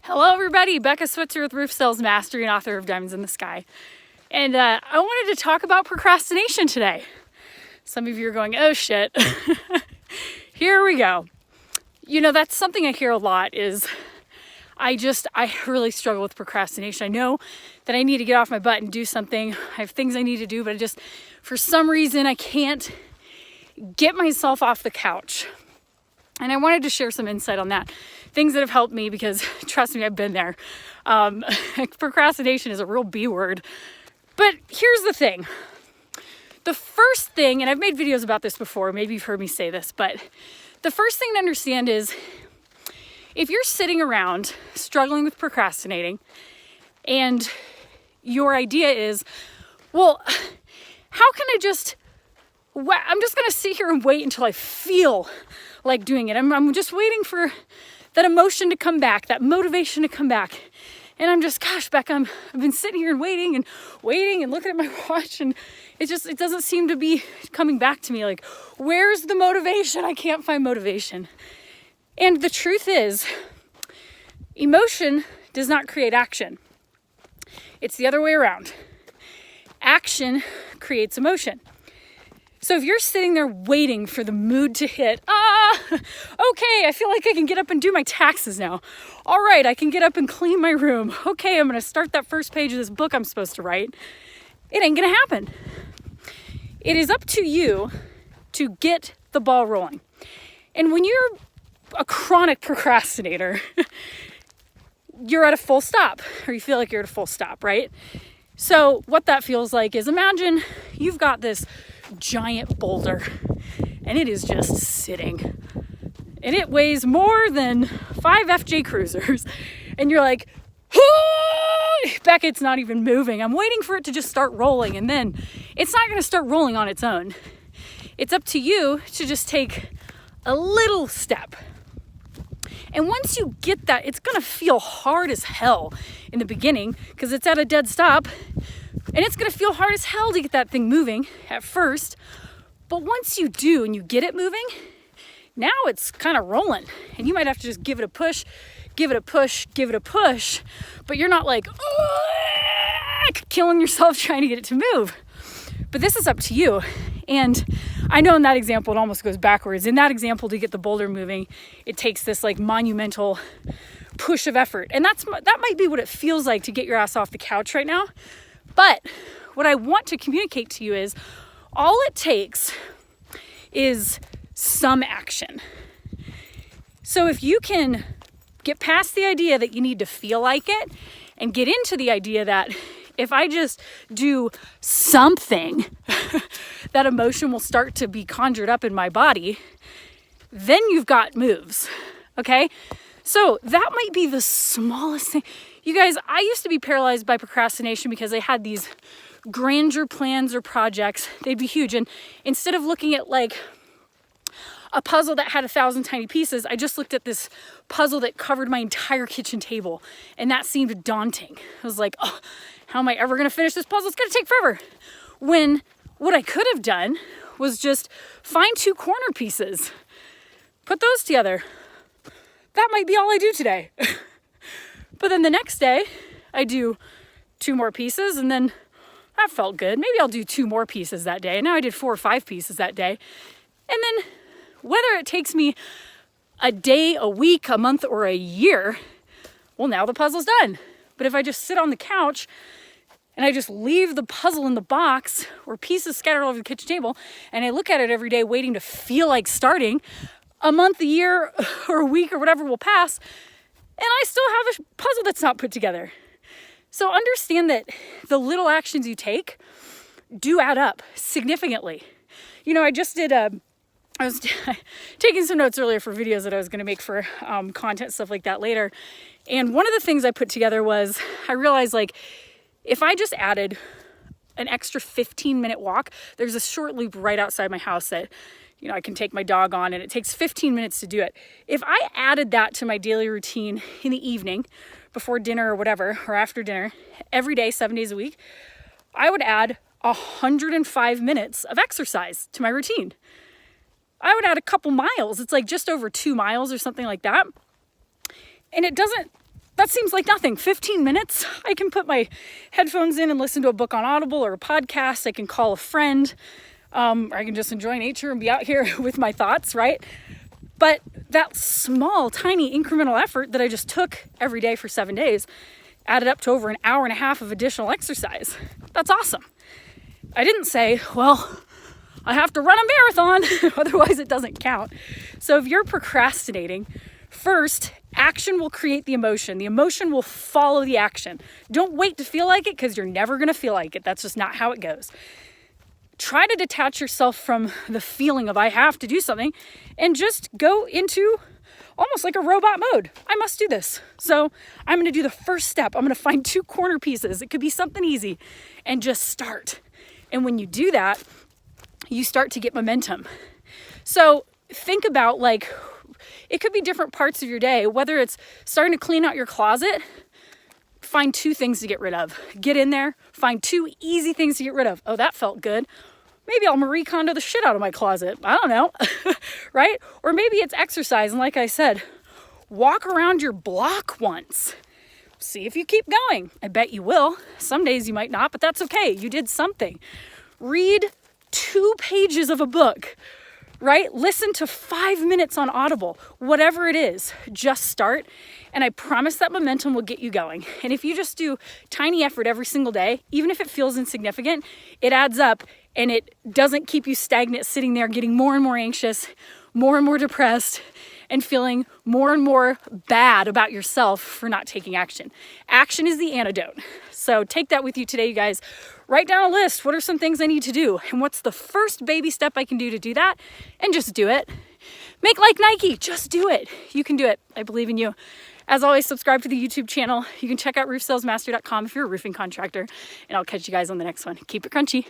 Hello everybody, Becca Switzer with Roof Sales Mastery and author of Diamonds in the Sky. And I wanted to talk about procrastination today. Some of you are going, oh shit. Here we go. You know, that's something I hear a lot is I really struggle with procrastination. I know that I need to get off my butt and do something. I have things I need to do, but for some reason, I can't get myself off the couch. And I wanted to share some insight on that. Things that have helped me because, trust me, I've been there. Procrastination is a real B word. But here's the thing. The first thing, and I've made videos about this before, maybe you've heard me say this, but the first thing to understand is if you're sitting around struggling with procrastinating and your idea is, well, how can I'm just going to sit here and wait until I feel like doing it. I'm just waiting for that emotion to come back, that motivation to come back. And I'm just, gosh, Becca, I've been sitting here and waiting and looking at my watch, and it doesn't seem to be coming back to me. Like, where's the motivation? I can't find motivation. And the truth is, emotion does not create action. It's the other way around. Action creates emotion. So if you're sitting there waiting for the mood to hit, okay, I feel like I can get up and do my taxes now. All right, I can get up and clean my room. Okay, I'm going to start that first page of this book I'm supposed to write. It ain't going to happen. It is up to you to get the ball rolling. And when you're a chronic procrastinator, you're at a full stop, or you feel like you're at a full stop, right? So what that feels like is, imagine you've got this giant boulder and it is just sitting and it weighs more than 5 FJ Cruisers and you're like, Becca, it's not even moving. I'm waiting for it to just start rolling, and then it's not going to start rolling on its own. It's up to you to just take a little step. And once you get that, it's going to feel hard as hell in the beginning because it's at a dead stop. And it's going to feel hard as hell to get that thing moving at first. But once you do and you get it moving, now it's kind of rolling. And you might have to just give it a push, give it a push, give it a push. But you're not like, killing yourself trying to get it to move. But this is up to you. And I know in that example, it almost goes backwards. In that example, to get the boulder moving, it takes this like monumental push of effort. And that might be what it feels like to get your ass off the couch right now. But what I want to communicate to you is all it takes is some action. So if you can get past the idea that you need to feel like it and get into the idea that if I just do something, that emotion will start to be conjured up in my body, then you've got moves, okay? So that might be the smallest thing. You guys, I used to be paralyzed by procrastination because I had these grandeur plans or projects. They'd be huge. And instead of looking at like a puzzle that had 1,000 tiny pieces, I just looked at this puzzle that covered my entire kitchen table. And that seemed daunting. I was like, oh, how am I ever going to finish this puzzle? It's going to take forever. When what I could have done was just find 2 corner pieces, put those together. That might be all I do today. But then the next day, I do 2 more pieces, and then that felt good. Maybe I'll do 2 more pieces that day. And now I did 4 or 5 pieces that day. And then whether it takes me a day, a week, a month, or a year, well, now the puzzle's done. But if I just sit on the couch and I just leave the puzzle in the box or pieces scattered all over the kitchen table, and I look at it every day waiting to feel like starting, a month, a year, or a week, or whatever will pass, and I still have a puzzle that's not put together. So understand that the little actions you take do add up significantly. You know, I was taking some notes earlier for videos that I was going to make for content, stuff like that later. And one of the things I put together was, I realized like, if I just added an extra 15-minute walk, there's a short loop right outside my house that, you know, I can take my dog on, and it takes 15 minutes to do it. If I added that to my daily routine in the evening, before dinner or whatever, or after dinner, every day, 7 days a week, I would add 105 minutes of exercise to my routine. I would add a couple miles. It's like just over 2 miles or something like that. And it doesn't that seems like nothing. 15 minutes, I can put my headphones in and listen to a book on Audible or a podcast. I can call a friend, or I can just enjoy nature and be out here with my thoughts, right? But that small, tiny incremental effort that I just took every day for 7 days added up to over an hour and a half of additional exercise. That's awesome. I didn't say, well, I have to run a marathon, otherwise it doesn't count. So if you're procrastinating, first, action will create the emotion. The emotion will follow the action. Don't wait to feel like it, because you're never going to feel like it. That's just not how it goes. Try to detach yourself from the feeling of I have to do something and just go into almost like a robot mode. I must do this. So I'm going to do the first step. I'm going to find 2 corner pieces. It could be something easy, and just start. And when you do that, you start to get momentum. So think about, like, it could be different parts of your day, whether it's starting to clean out your closet. Find 2 things to get rid of. Get in there, find 2 easy things to get rid of. Oh, that felt good. Maybe I'll Marie Kondo the shit out of my closet. I don't know, right? Or maybe it's exercise. And like I said, walk around your block once. See if you keep going. I bet you will. Some days you might not, but that's okay. You did something. Read 2 pages of a book, right? Listen to 5 minutes on Audible, whatever it is, just start. And I promise that momentum will get you going. And if you just do tiny effort every single day, even if it feels insignificant, it adds up, and it doesn't keep you stagnant sitting there getting more and more anxious, more and more depressed, and feeling more and more bad about yourself for not taking action. Action is the antidote. So take that with you today, you guys. Write down a list. What are some things I need to do? And what's the first baby step I can do to do that? And just do it. Make like Nike. Just do it. You can do it. I believe in you. As always, subscribe to the YouTube channel. You can check out roofsalesmaster.com if you're a roofing contractor. And I'll catch you guys on the next one. Keep it crunchy.